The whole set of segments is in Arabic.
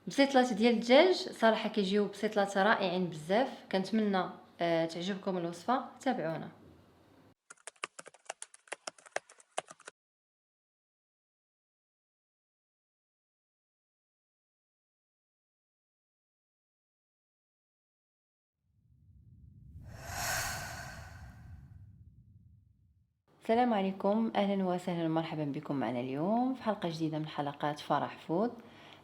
بسيطلات ديال الدجاج صراحه كيجيو بسيطلات رائعين بزاف. كنتمنى تعجبكم الوصفه، تابعونا. السلام عليكم، اهلا وسهلا، مرحبا بكم معنا اليوم في حلقه جديده من حلقات فرح فود.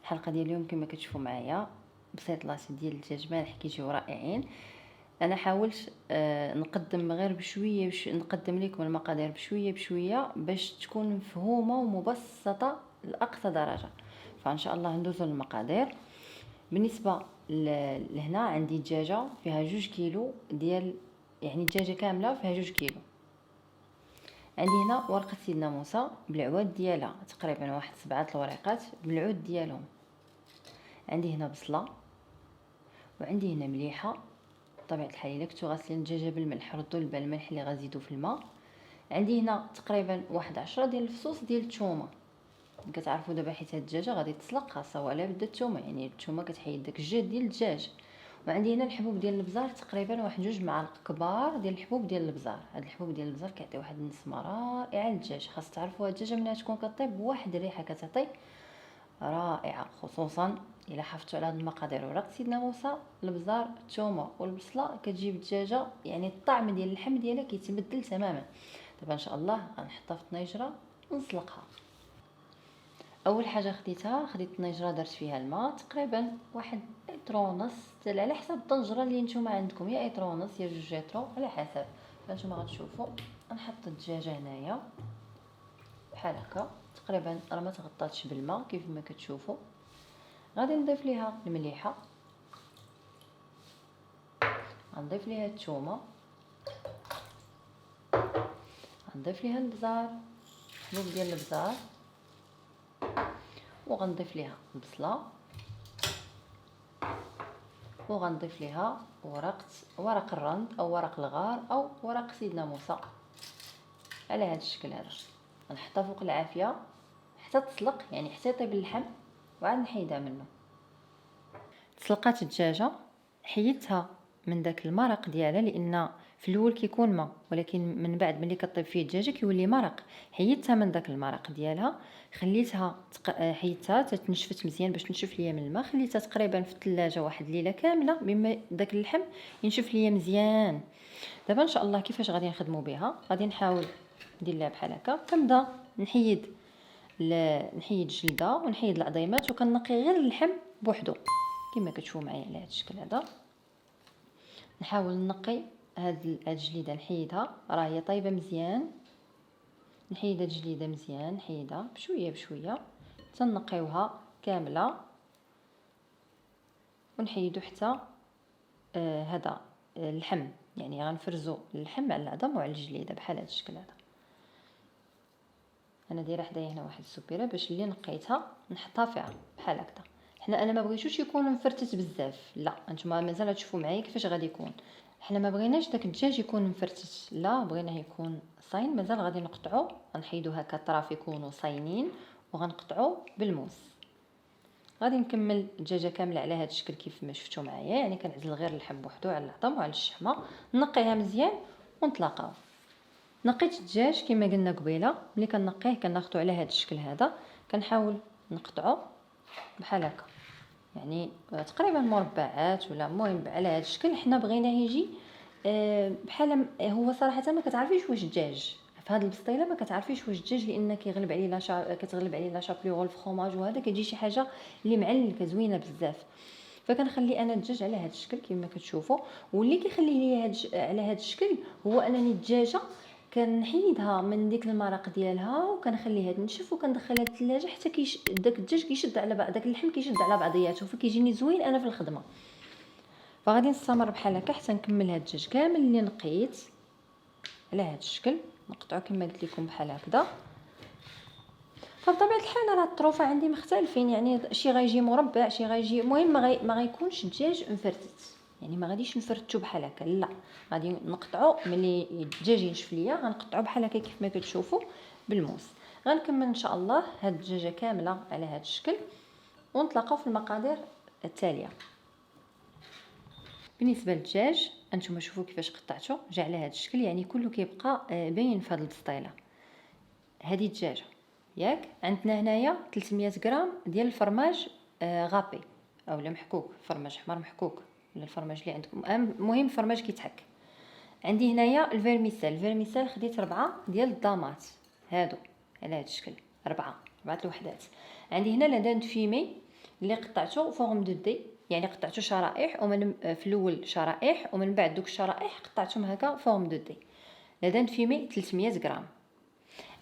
الحلقه ديال اليوم كما كتشوفوا معايا بسيطلات ديال الدجاج مالح كيجيو رائعين. انا حاولت نقدم غير بشويه نقدم لكم المقادير بشويه بشويه باش تكون مفهومه ومبسطه لاقصى درجه. فان شاء الله ندوزو للمقادير. بالنسبه لهنا عندي دجاجه فيها 2 كيلو ديال، يعني دجاجه كامله فيها 2 كيلو. عندي هنا ورقه سيدنا موسى بالعواد ديالها، تقريبا واحد 7 الوريقات بالعود ديالهم. عندي هنا بصله، وعندي هنا مليحه. بطبيعه الحال الا كنتو غاسلين الدجاجه بالملح ردوا الملح اللي غزيدو في الماء. عندي هنا تقريبا واحد 10 ديال الفصوص ديال الثومه. كتعرفوا دابا حيت هاد الدجاجه غادي تسلق خاصها ولا بدا الثومه، يعني الثومه كتحيد داك الجهد ديال الدجاج. وعندي هنا الحبوب ديال البزار، تقريبا واحد 2 معالق كبار ديال الحبوب ديال البزار. هاد الحبوب ديال البزار كيعطيو واحد النسمه رائعه للدجاج. خاص تعرفوا هاد الدجاجه ملي تكون كطيب بواحد الريحه كتعطي رائعه، خصوصا الا حافظتوا على هاد المقادير: ورق سيدنا موسى، البزار، الثومه والبصله. كتجيب الدجاجه يعني الطعم ديال اللحم ديالها كيتبدل تماما. دابا ان شاء الله غنحطها في الطنيجره ونسلقها. اول حاجه خديت الطنيجره، درت فيها الماء تقريبا واحد لتر ونص، على حسب الطنجره اللي نتوما عندكم، يا لتر ونص يا 2 لتر على حسب. فانتوما غتشوفوا. نحط الدجاجه هنايا بحال هكا، تقريبا راه ما تغطاتش بالماء كيف ما كتشوفوا. غادي نضيف ليها المليحه، غنضيف ليها الثومه، غنضيف ليها البزار، حبوب ديال البزار، وغنضيف ليها البصله، وغنضيف ليها ورق الرند او ورق الغار او ورق سيدنا موسى على هذا الشكل هذا. غنحطها فوق العافيه حتى تسلق، يعني حتى يطيب اللحم، وعاد نحيدها منه. تسلقات الدجاجه، حيدتها من داك المرق ديالها، لان في الاول كيكون ما، ولكن من بعد ملي كطيب فيه الدجاجه كيولي مرق. حيدتها من داك المرق ديالها، خليتها حيدتها تتنشفت مزيان باش تنشف ليا من الماء. خليتها تقريبا في الثلاجه واحد الليله كامله بما داك اللحم ينشف ليا مزيان. دابا ان شاء الله كيفاش غادي نخدموا بها؟ غادي نحاول ندير لها بحال هكا. كنبدا نحيد الجلده ونحيد العظيمات، وكنقي غير اللحم بوحدو كما كتشوفوا معايا على هذا الشكل هذا. نحاول نقي هاد الجليده، نحيدها راه هي طايبه مزيان. نحيد هاد الجليده مزيان، نحيدها بشويه بشويه تنقيوها كامله، ونحيدو حتى هذا اللحم، يعني غنفرزو اللحم على العظم وعلى الجليده بحال هذا الشكل هذا. انا دايره حدايا هنا واحد السبيره باش اللي نقيتها نحطها فيها بحال هكذا. حنا انا ما بغيتوش يكون مفرتت بزاف، لا انتما مازال تشوفوا معايا كيفاش غادي يكون. حنا ما بغيناش داك الدجاج يكون مفرتت، لا بغيناه يكون صاين. مازال غادي نقطعو، غنحيدو هكا طراف يكونوا صاينين، وغنقطعو بالموس. غادي نكمل الدجاجه كامله على هذا الشكل كيف ما شفتوا معايا، يعني كنعزل غير اللحم بوحدو على العظم وعلى الشحمه. نقيها مزيان ونطلقاو. نقيت الدجاج كما قلنا قبيله، ملي كنقيه كناخذو على هذا الشكل هذا. كنحاول نقطعو بحال هكا، يعني تقريبا مربعات ولا المهم على هذا الشكل. حنا بغيناه يجي بحال هو صراحه ما كتعرفيش واش دجاج في هذه البسطيله، ما كتعرفيش واش دجاج، لان كيغلب عليه كتغلب عليه لا شابليغ الفرomاج، وهذا كتجي شي حاجه اللي معلكه زوينه بزاف. فكنخلي انا الدجاج على هذا الشكل كما كتشوفوا. واللي كيخليه لي على هذا الشكل هو انني الدجاجه كنحيدها من ديك المرق ديالها وكنخليها تنشف وكندخلها للثلاجه حتى داك الدجاج كيشد على داك اللحم كيشد على بعضياته، فكيجيني زوين انا في الخدمه. فغادي نستمر بحال هكا حتى نكمل هاد الدجاج كامل اللي نقيت على هاد الشكل. نقطعو كما قلت لكم بحال هكذا. فبطبيعه الحال راه الطروفه عندي مختلفين، يعني شي غيجي مربع، شي غيجي المهم ما غيكونش الدجاج مفرتت، يعني ما غاديش نفرتو بحال هكا، لا غادي نقطعو ملي الدجاج ينشف ليا غنقطعو بحال هكا كيف ما كتشوفوا بالموس. غنكمل ان شاء الله هاد الدجاجه كامله على هاد الشكل. ونتلاقاو في المقادير التاليه. بالنسبه للدجاج انتم شوفوا كيفاش قطعته، جا على هذا الشكل، يعني كله كيبقى باين في هذه البسطيله. هذه الدجاجه ياك. عندنا هنايا 300 غرام ديال الفرماج غابي اولا محكوك، فرماج حمر محكوك ولا الفرماج اللي عندكم، المهم فرماج كيتحك. عندي هنايا الفيرميسيل خديت 4 ديال الضامات هادو على هذا الشكل، 4 الوحدات. عندي هنا لادان فيمي اللي قطعته فورم دو دي، يعني قطعته شرائح، ومن في الاول شرائح ومن بعد دوك الشرائح قطعتهم هكا فورم دو دي. لادان فيمي 300 غرام.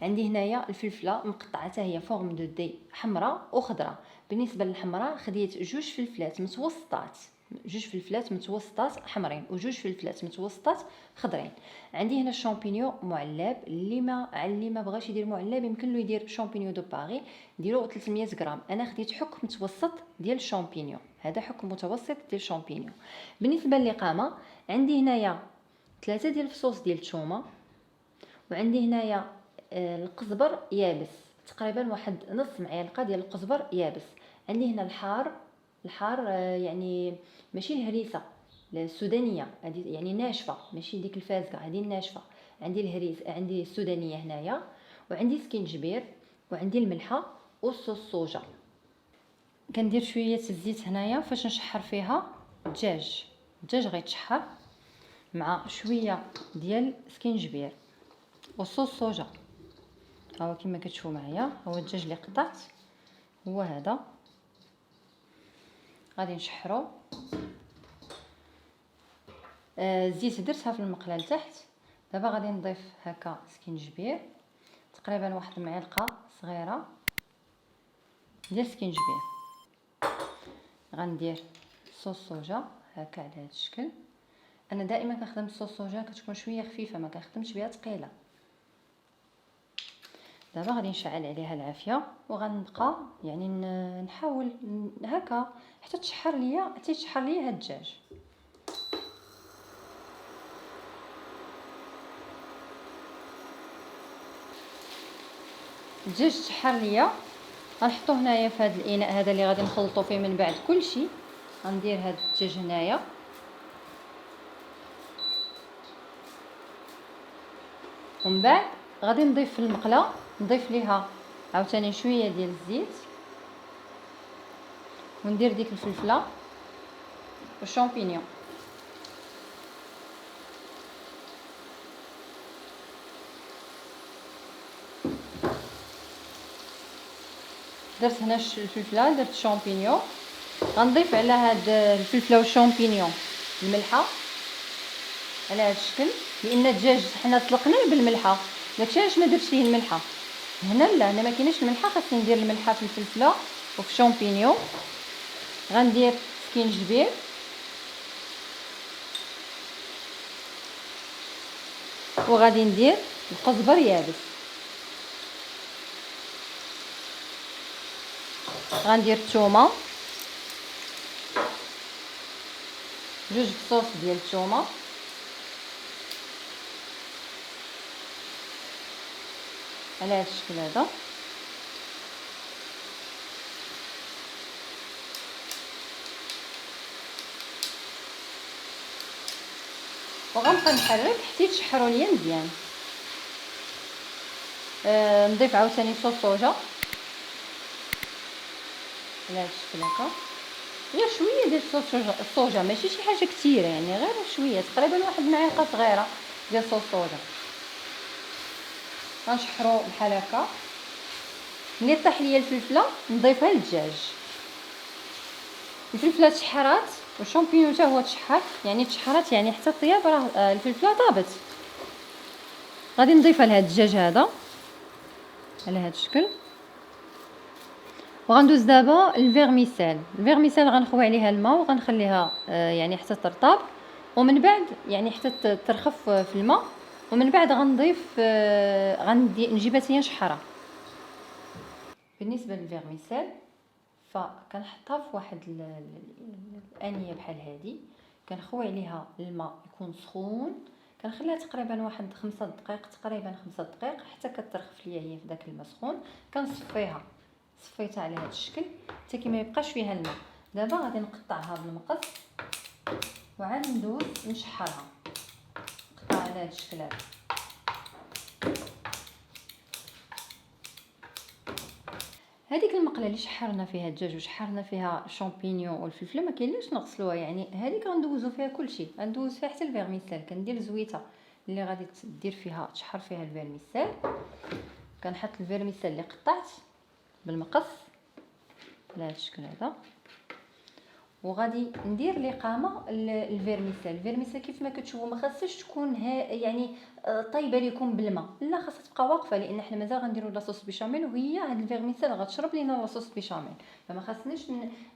عندي هنايا الفلفله مقطعه حتى هي فورم دو دي، حمراء وخضراء. بالنسبه للحمراء خديت جوج فلفلات متوسطات، جوج فلفلات متوسطات حمرين وجوج فلفلات متوسطات خضرين. عندي هنا الشامبينيو معلب، اللي ما بغاش يدير معلب يمكن له يدير شامبينيو دو باري، ديروا 300 غرام. انا خديت حك متوسط ديال الشامبينيو، هذا حك متوسط ديال الشامبينيو. بالنسبه للقامه عندي هنايا 3 ديال الفصوص ديال الثومه، وعندي هنايا القزبر يابس، تقريبا واحد نص معلقه ديال القزبر يابس. عندي هنا الحار يعني ماشي الهريسه السودانيه، هذه يعني ناشفه، ماشي ديك الفازقه، هذه الناشفه. عندي عندي السودانيه هنايا، وعندي سكينجبير، وعندي الملحه والصوص صوجا. كندير شويه الزيت هنايا فاش نشحر فيها الدجاج غيتشحر مع شويه ديال سكينجبير والصوص صوجا. هاو كما كتشوفوا معايا، هو الدجاج اللي قطعت هو هذا. غادي نشحرو الزيت درتها في المقله لتحت. دابا غادي نضيف هكا سكينجبير، تقريبا واحد المعلقه صغيره ديال سكينجبير. غندير صوص صوجا هكا على هذا الشكل. انا دائما كنخدم الصوص صوجا كتكون شويه خفيفه، ما كنخدمش بها ثقيله. دابا غادي نشعل عليها العافيه، وغنبقى يعني نحاول هكا حتى تشحر ليا، هاد الدجاج. الدجاج تشحر ليا، غنحطو هنايا في هذا الاناء هذا اللي غادي نخلطو فيه من بعد كلشي. غندير هاد الدجاج هنايا، ومن بعد غادي نضيف في المقله، نضيف ليها عاوتاني شويه ديال الزيت، وندير ديك الفلفله والشامبينيون. درت هنا الفلفله، درت الشامبينيون. غنضيف على هاد الفلفله والشامبينيون الملحه على هذا الشكل، لان الدجاج حنا طلقناه بالملحه، داكشي علاش ما درتش ليه الملحه. هنا لا، هنا ما كايناش الملحه، خاصني ندير الملحه في الفلفله وفي الشامبينيون. غندير سكينجبير، وغادي ندير القزبر يابس. غندير الثومه، جوج فصوص ديال الثومه، على هذا الشكل هذا. وغنبقى نحرك حتى يتشحروا ليا مزيان. نضيف عاوتاني صوص صوجا على هذا الشكل هكا، غير شويه ديال صوص الصوجا، ماشي شي حاجه كثيره، يعني غير شويه، تقريبا واحد المعلقه صغيره ديال صوص صوجا. غنشحرو بحال هكا. ملي طيح ليا الفلفله نضيفها للدجاج. الفلفله تشحرات والشامبينيون حتى هو تشحر، يعني تشحرات يعني حتى طياب راه الفلفله طابت. غادي نضيفها لهاد الدجاج هذا على هذا الشكل. وغندوز دابا الفيرميسيل غنخوي عليها الماء وغنخليها يعني حتى ترطب، ومن بعد يعني حتى ترخف في الماء، ومن بعد غنضيف نجيبها حتى هي نشحرها. بالنسبه للفيرميسيل فكنحطها في واحد الانيه بحال هذه، كنخوي عليها الماء يكون سخون، كنخليها تقريبا واحد 5 دقائق، تقريبا 5 دقائق حتى كترخف ليا هي في داك الماء سخون. كنصفيها صفيتها على هذا الشكل حتى ما يبقاش فيها الماء. دابا غادي نقطعها بالمقص وعاد ندوز نشحرها، نقطع على هذا الشكل هذا. هذيك المقله اللي شحرنا فيها الدجاج وشحرنا فيها الشامبينيون والفلفله ما كاينلاش نغسلوها، يعني هذيك غندوزو فيها كلشي، غندوز فيها حتى الفيرميسيل. كندير زويته اللي غادي دير فيها تشحر فيها الفيرميسيل، كنحط الفيرميسيل اللي قطعت بالمقص على هذا الشكل هذا، وغادي ندير الاقامه الفيرميسيل كيف ما كتشوفوا ما خاصش تكون يعني طايبه لكم بالماء، لا خاصها تبقى واقفه، لان حنا مازال غنديروا لاصوص بيشاميل وهي هاد الفيرميسيل غتشرب لينا لاصوص بيشاميل، فما خاصناش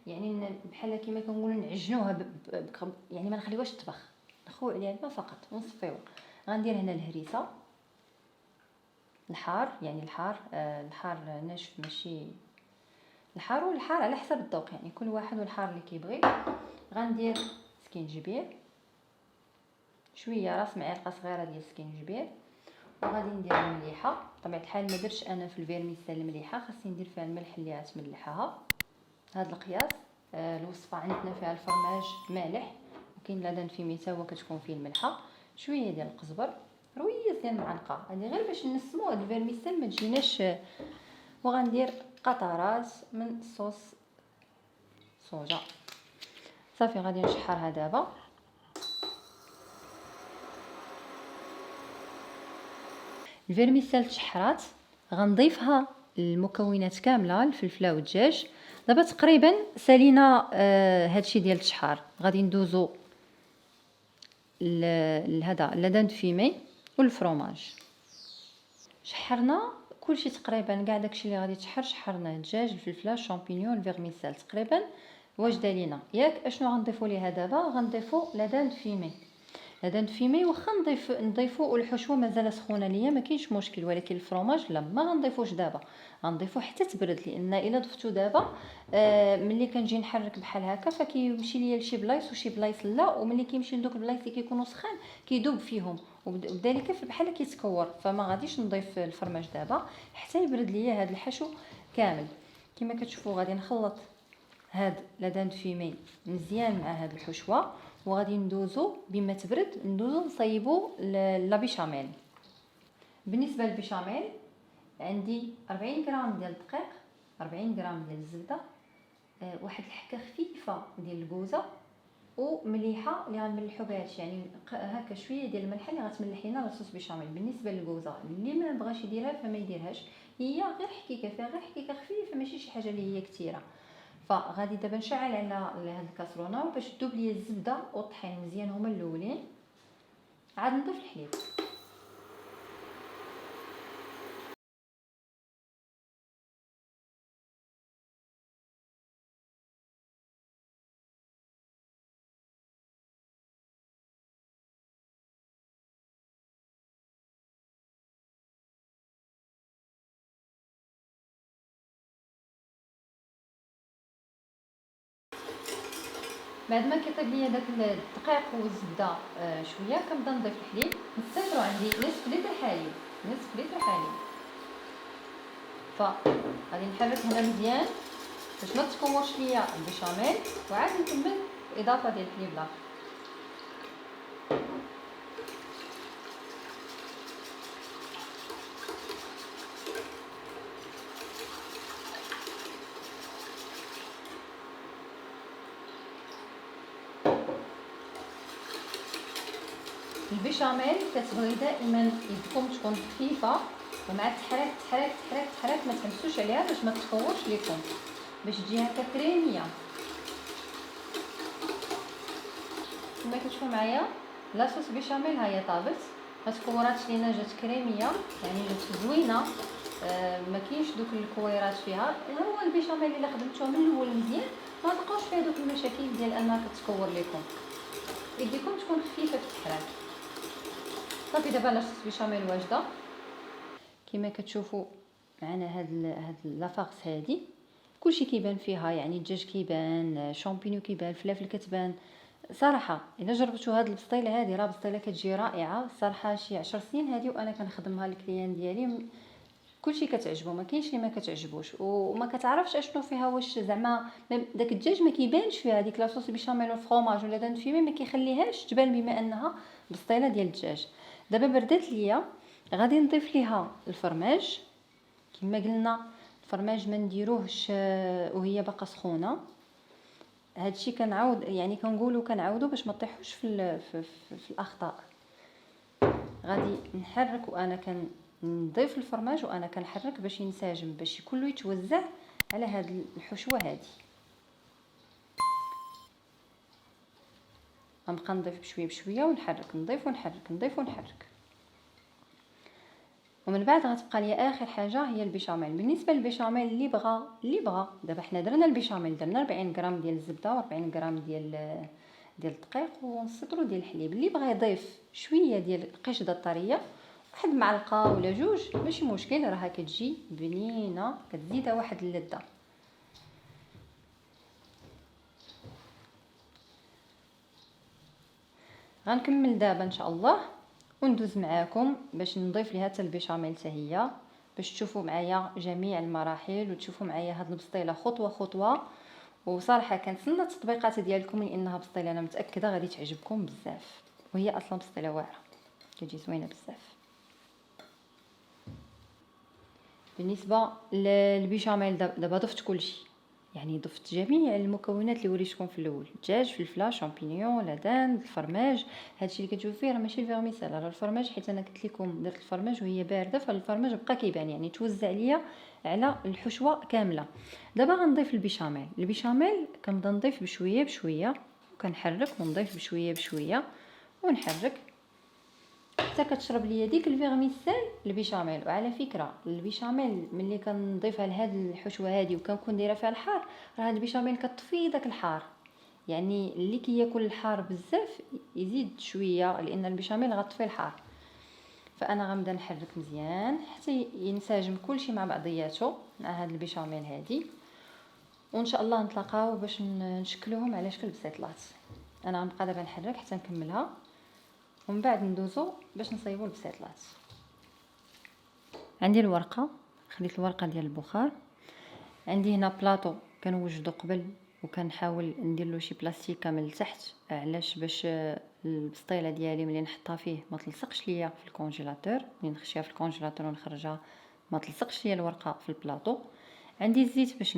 يعني بحال كيما كنقولوا نعجنوها يعني ما نخليوهاش تطبخ، نخوي عليها الماء فقط ونصفيوها. غندير هنا الهريسه الحار، يعني الحار ناشف ماشي الحار، والحار على حسب الذوق، يعني كل واحد والحار اللي كيبغي. غندير سكينجبير شويه، راس معلقه صغيره ديال السكينجبير، وغادي ندير المليحه. بطبيعه الحال ما درتش انا في الفيرميسيل المليحه، خاصني ندير فيها الملح اللي غتملحها هذا القياس. الوصفه عندنا فيها الفرماج مالح، وكاين لدن في ميتا هو كتكون فيه الملحه، شويه ديال القزبر، رويس ديال المعلقه، هذه غير باش نسمو هاد الفيرميسيل ما تجيناش. وغندير قطرات من صوص صوجا. صافي غادي نشحرها دابا. الفيرميسيل تشحرات، غنضيفها المكونات كامله، الفلفله والدجاج. دابا تقريبا سالينا هادشي ديال التشحار. غادي ندوزو لهذا لادان فيمي والفرomage. شحرنا كلشي تقريبا، كاع داكشي اللي غادي يتشحر شحرناه، الدجاج الفلفله الشامبينيون الفيرميسيل تقريبا واجده لينا. ياك اشنو غنضيفوا ليها دابا؟ غنضيفوا لادان فيمي. لادان فيمي واخا نضيفوا الحشوه مازال سخونه ليا ما كاينش مشكل، ولكن الفرomage لا ما غنضيفوش دابا، غنضيفو حتى تبرد، لان الا ضفتو دابا ملي كنجي نحرك بحال هكا فكيمشي ليا لشي بلايص وشي بلايص لا، وملي كيمشي لدوك البلايص اللي كيكونوا سخان كيذوب فيهم وبذلك بحال كيتكور. فما غاديش نضيف الفرماج دابا حتى يبرد ليا هذا الحشو كامل. كما كتشوفوا غادي نخلط هاد لادان فيمي مزيان مع هاد الحشوه، وغادي ندوزو بما تبرد ندوزو نصايبو لا بيشاميل. بالنسبه للبيشاميل عندي 40 غرام ديال الدقيق، 40 غرام ديال الزبده، واحد الحكه خفيفه ديال الكوزه، ومليحه اللي غنملحو بها هادشي، يعني هكا شويه ديال الملح اللي غتملح لينا لاصوص بيشاميل. بالنسبه للكوزه اللي ما بغاش يديرها فما يديرهاش، هي غير حكيكه فيها، غير حكيكه خفيفه ماشي شي حاجه اللي هي كثيره. فغادي دابا نشعل على هاد الكاسرونه باش تذوب ليا الزبده والطحين مزيان هما الاولين، عاد نضيف الحليب. بعد ما كيطيب ليا داك الدقيق والزبده شويه كنبدا نضيف الحليب. نستمروا عندي نصف لتر حليب، نصف لتر حليب. فغادي نحرك هنا مزيان باش ما تكورش ليا البيشاميل، وعاد نكمل اضافه ديال الحليب الاخر. البيشاميل كتبغي دائما يدكم تكون خفيفه، ومع تحرك ما تحمسوش عليها باش ما تكورش لكم، باش تجي هكا كريميه. كما كتشوفوا معايا لاصوص بيشاميل ها هي طابت، ما تكوراتش لينا، جات كريميه يعني جات زوينه، ما كاينش دوك الكويرات فيها. هو البيشاميل الا خدمتوه من الاول مزيان ما تلقاوش فيها دوك المشاكل ديال انها كتكور لكم، يديكم تكون خفيفه في التحراك. صافي دابا لاصوص بيشاميل واجده كما كتشوفوا معنا. هاد لافارس هادي كلشي كيبان فيها، يعني الدجاج كيبان، شامبينيو كيبان، الفلافل كتبان. صراحه الا جربتوا هاد البسطيله هادي راه بسطيله كتجي رائعه. صراحه شي 10 سنين هادي وانا كنخدمها للكليان ديالي، كلشي كتعجبو، ما كاينش اللي ما كتعجبوش وما كتعرفش اشنو فيها، واش زعما داك الدجاج ما كيبانش فيها ديك لاصوص بيشاميل والفرomاج ولا دان فيمي، ما كيخليهاش تبان بما انها بسطيله ديال الدجاج. دابا بردات ليا، غادي نضيف ليها الفرماج كما قلنا. الفرماج ما نديروهش وهي باقا سخونه، هادشي كنعاود يعني كنقولوا كنعاودوا باش ما طيحوش في الاخطاء. غادي نحرك وانا نضيف الفرماج وانا كنحرك باش ينسجم، باش كله يتوزع على هاد الحشوه هادي. غنبقى نضيف بشويه بشويه ونحرك، نضيف ونحرك، نضيف ونحرك. ومن بعد غتبقى لي اخر حاجه هي البيشاميل. بالنسبه للبيشاميل اللي بغى دابا حنا درنا البيشاميل، درنا 40 غرام ديال الزبده و40 غرام ديال الدقيق ونص لتر ديال الحليب. اللي بغى يضيف شويه ديال القشده الطريه، واحد معلقه ولا جوج ماشي مشكل، راها كتجي بنينه، كتزيدها واحد اللذه. غنكمل دابا ان شاء الله وندوز معاكم باش نضيف ليها حتى البيشاميل حتى هي، باش تشوفوا معايا جميع المراحل وتشوفوا معايا هاد البسطيله خطوه خطوه. وصراحه كنتسنى التطبيقات ديالكم لانها بسطيله انا متاكده غادي تعجبكم بزاف، وهي اصلا بسطيله واعره كتجي زوينه بزاف. بالنسبه للبيشاميل دابا ضفت كلشي، يعني ضفت جميع المكونات اللي وريتكم في الاول: الدجاج، فلفله، شامبينيون، لدان، الفرماج. هادشي اللي كتشوفوا فيه راه ماشي الفيرميسيل، راه الفرماج، حيت انا قلت لكم درت الفرماج وهي بارده، فالفرماج بقى كيبان يعني توزع ليا على الحشوه كامله. دابا غنضيف البيشاميل كنبدا نضيف بشويه بشويه وكنحرك ونضيف بشويه بشويه ونحرك حتى كتشرب ليا ديك الفيرميسيل البيشاميل. وعلى فكره البيشاميل ملي كنضيفها لهاد الحشوه هادي وكنكون دايره فيها الحار، راه هاد البيشاميل كطفي داك الحار، يعني اللي كياكل الحار بزاف يزيد شويه لان البيشاميل غطفي الحار. فانا غنبدا نحرك مزيان حتى ينسجم كلشي مع بعضياته مع هاد البيشاميل هادي، وان شاء الله نتلاقاو باش نشكلوهم على شكل بسيطلات. انا غنبقى دابا نحرك حتى نكملها ومن بعد ندوزو باش نصايبوا البسيطلات. عندي الورقه، خديت الورقه ديال البخار. عندي هنا بلاطو كنوجدو قبل وكنحاول ندير له شي بلاستيكه من التحت، علاش؟ باش البسطيله ديالي ملي نحطها فيه ما تلصقش ليا في الكونجيلاتور، ملي نخشيها في الكونجيلاتور ونخرجها ما تلصقش ليا الورقه في البلاطو. عندي الزيت باش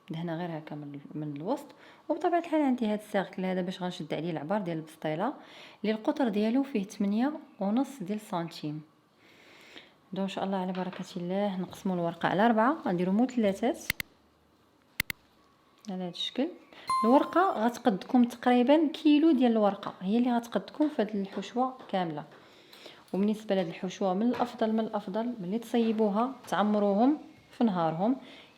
دهنه غير هكا من الوسط. وبطبيعه الحال عندي هذا السيركل هذا باش غنشد عليه العبار ديال البسطيله اللي القطر ديالو فيه 8.5 ديال السنتيم. ان شاء الله على بركه الله نقسموا الورقه على 4، غنديروا مثلثات على هذا الشكل. الورقه غتقدكم تقريبا كيلو ديال الورقه، هي اللي غتقدكم في هذه الحشوه كامله. وبالنسبه لهذه الحشوه من الافضل ملي تصيبوها تعمروهم في نهارهم،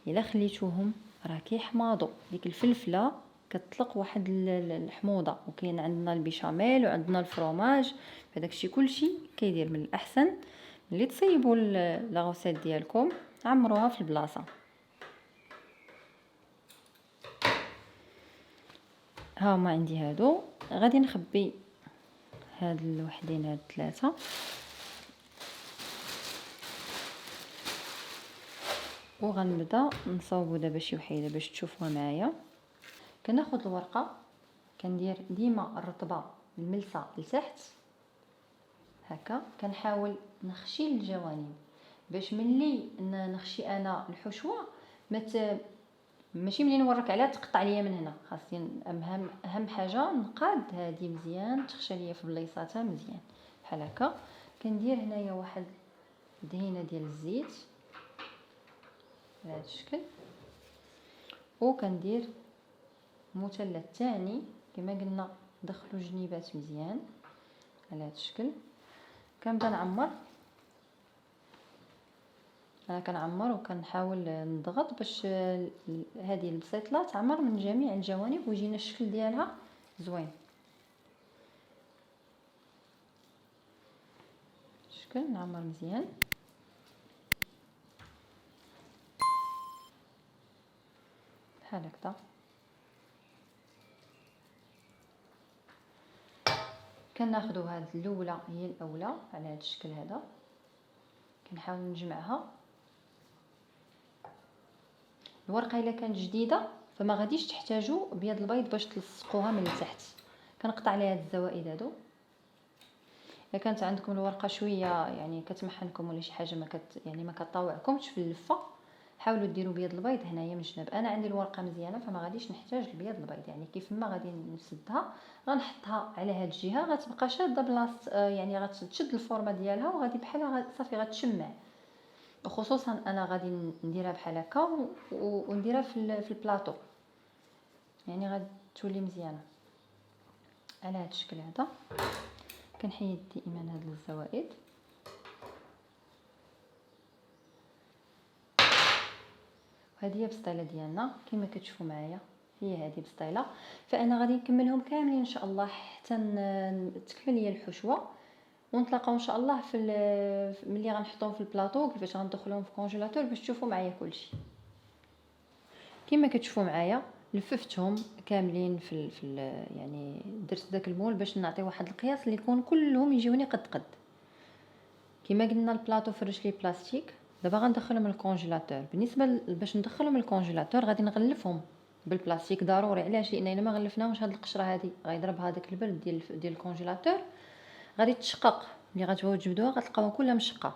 الا خليتوهم راه كيحماضوا. ديك الفلفله كتطلق واحد الحموضه، وكاين عندنا البيشاميل وعندنا الفرomاج، فداك الشيء كلشي كيدير من الاحسن ملي تصيبوا لاغوسيت ديالكم عمروها في البلاصه. ها ما عندي هادو، غادي نخبي هاد الوحدين هاد 3 وغنبدا نصاوبو دابا شي وحيده باش تشوفوها معايا. كناخذ الورقه كندير ديما الرطبه الملسه لتحت هكا، كنحاول نخشي الجوانب باش ملي نخشي انا الحشوه ماشي ملي نورك عليها تقطع ليا من هنا. خاصني اهم حاجه نقاد هذه مزيان تخشى ليا في بلايصاتها مزيان بحال هكا. كندير هنايا واحد دهينه ديال الزيت على هذا الشكل، وكندير مثلث ثاني كما قلنا دخلوا جنيبات مزيان على هذا الشكل. كنبدا نعمر، انا كنعمر وكنحاول نضغط باش هذه البسيطله تعمر من جميع الجوانب ويجينا الشكل ديالها زوين. الشكل نعمر مزيان بحال هكذا. كناخذوا هذه الاولى هي الاولى على هذا الشكل هذا، كنحاول نجمعها الورقه الا كانت جديده فما غاديش تحتاجوا بيض البيض باش تلصقوها من التحت. كنقطع عليها هاد الزوائد هادو. الا كانت عندكم الورقه شويه يعني كتمحنكم ولا شي حاجه يعني ما كطاوعكمش في اللفه، حاولوا ديروا بيض البيض هنايا من الجناب. انا عندي الورقه مزيانه فما غاديش نحتاج البيض البيض، يعني كيف ما غادي نسدها غنحطها على هاد الجهه غتبقى شاده بلاصه، يعني غتشد الفورمه ديالها وغادي بحالها صافي غتشمع. وخصوصا انا غادي نديرها بحال هكا ونديرها في البلاطو، يعني غادي تولي مزيانه على هاد الشكل هذا. كنحيد دائما هاد الزوائد. هذه هي بسطيله ديالنا كما كتشوفوا معايا، هي هذه بسطيله. فانا غادي نكملهم كاملين ان شاء الله حتى تكمل لي الحشوه، ونتلاقاو ان شاء الله في ملي غنحطهم في البلاطو كيفاش غندخلهم في الكونجيلاتور باش تشوفوا معايا كلشي. كما كتشوفوا معايا لففتهم كاملين يعني درت داك المول باش نعطي واحد القياس اللي يكون كلهم يجيوني قد. كما قلنا البلاطو فرش لي بلاستيك. دابا غندخلهم الكونجيلاتور. بالنسبه باش ندخلهم الكونجيلاتور غادي نغلفهم بالبلاستيك ضروري. علاش؟ لان الا ما غلفناهمش هاد القشره هادي غيضرب هذاك البرد ديال الكونجيلاتور، غادي تشقق. ملي غتبغيو تجبدوها غتلقاوها كلها مشقه.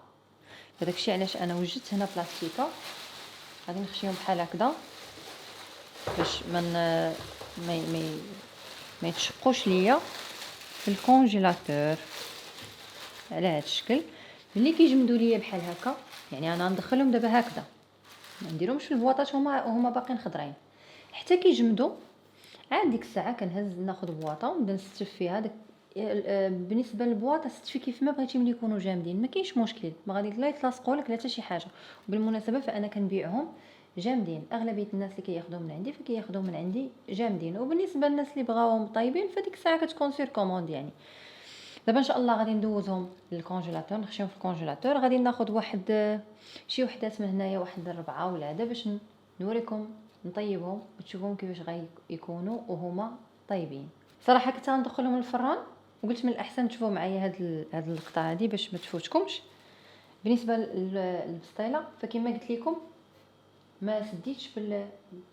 هذاك الشيء علاش انا وجدت هنا بلاستيكه. غادي نخشيهم بحال هكذا باش ما يتشقوش ليا في الكونجيلاتور على هذا الشكل. ملي كيجمدوا ليا بحال هكا يعني انا ندخلهم دابا هكذا، ما نديرهمش في البواطات هما باقيين خضرين حتى كيجمدوا. عاد ديك الساعه كنهز ناخذ بواطه ونبدا نستف فيها داك. بالنسبه للبواطه استفي كيف ما بغيتي ملي يكونوا جامدين، ما كاينش مشكل، ما غادي لا يتلاصقوا لك لا حتى شي حاجه. وبالمناسبه فانا كنبيعهم جامدين. اغلبيه الناس اللي كياخذوهم من عندي فكياخذوهم من عندي جامدين. وبالنسبه للناس اللي بغاوهم طيبين فديك الساعه كتكون سير كوموند يعني. دابا ان شاء الله غادي ندوزهم للكونجيلاتور، نخشيهم في الكونجيلاتور. غادي ناخذ واحد شي وحدات من هنايا، واحد 4 ولا هذا باش نوريكم نطيبهم وتشوفوهم كيفاش غيكونوا وهما طيبين. صراحه كنت غندخلهم الفران وقلت من الاحسن تشوفوا معايا هاد اللقطه هذه باش ما تفوتكمش. بالنسبه للبسطيله فكما قلت لكم ما سديتش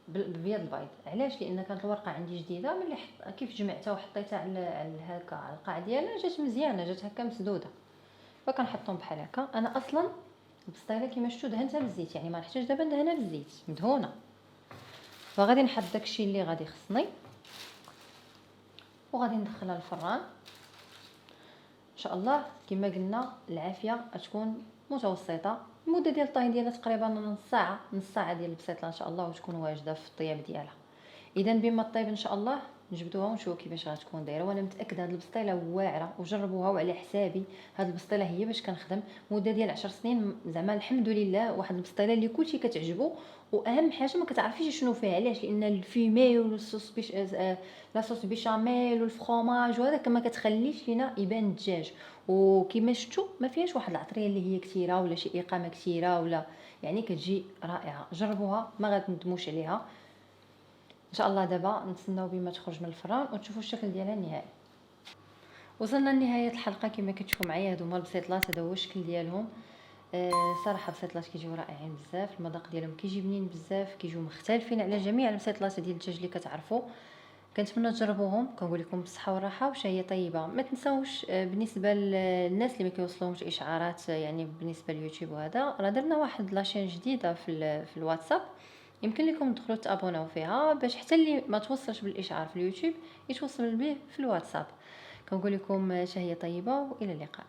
بالبيض البيض. علاش؟ لان كانت الورقه عندي جديده. ملي كيف جمعتها وحطيتها على هكا على القاع ديالها جات مزيانه، جات هكا مسدوده. فكنحطهم بحال هكا. انا اصلا البسطيله كما شفتوا دهنتها بالزيت، يعني ما نحتاج دابا ندهنها بالزيت، مدهونه. فغادي نحط داكشي اللي غادي خصني وغادي ندخلها الفران ان شاء الله. كما قلنا العافيه تكون متوسطه. المده ديال الطهي ديالها تقريبا نص ساعه ديال البسيطه ان شاء الله، وتكون واجده في الطياب ديالها. اذا بما طيب ان شاء الله نجبدوها ونشوفوا كيفاش غتكون دايره. وانا متاكده هاد البسطيله واعره وجربوها وعلى حسابي. هاد البسطيله هي باش كنخدم مده ديال 10 سنين زعما الحمد لله. واحد البسطيله اللي كلشي كتعجبو، واهم حاجه ما كتعرفيش شنو فيها. علاش؟ لان الفيمي والصوص لا صوص بيشاميل والفرomاج وهذا ما كتخليش لينا يبان الدجاج. وكما شفتوا ما فيهاش واحد العطريه اللي هي كثيره ولا شي اقامه كثيره ولا، يعني كتجي رائعه. جربوها ما غتندموش عليها ان شاء الله. دابا نتسناو بما تخرج من الفران وتشوفوا الشكل ديالها النهائي. وصلنا لنهايه الحلقه. كما كتشوفوا معايا هادو هما البسيطلات، هذا هو الشكل ديالهم. صراحه بسيطلات كيجيو رائعين بزاف. المذاق ديالهم كيجي بنين بزاف، كيجيو مختلفين على جميع البسيطلات ديال الدجاج اللي كتعرفوا. كنتمنى تجربوهم. كنقول لكم بالصحه والراحه وشهيه طيبه. ما تنساوش بالنسبه للناس اللي ما كيوصلهمش اشعارات يعني بالنسبه لليوتيوب وهذا، راه درنا واحد لاشين جديده في الواتساب. يمكن لكم تدخلوا تابوناو فيها باش حتى اللي ما توصلش بالاشعار في اليوتيوب يتوصل به في الواتساب. كنقول لكم شهيه طيبه والى اللقاء.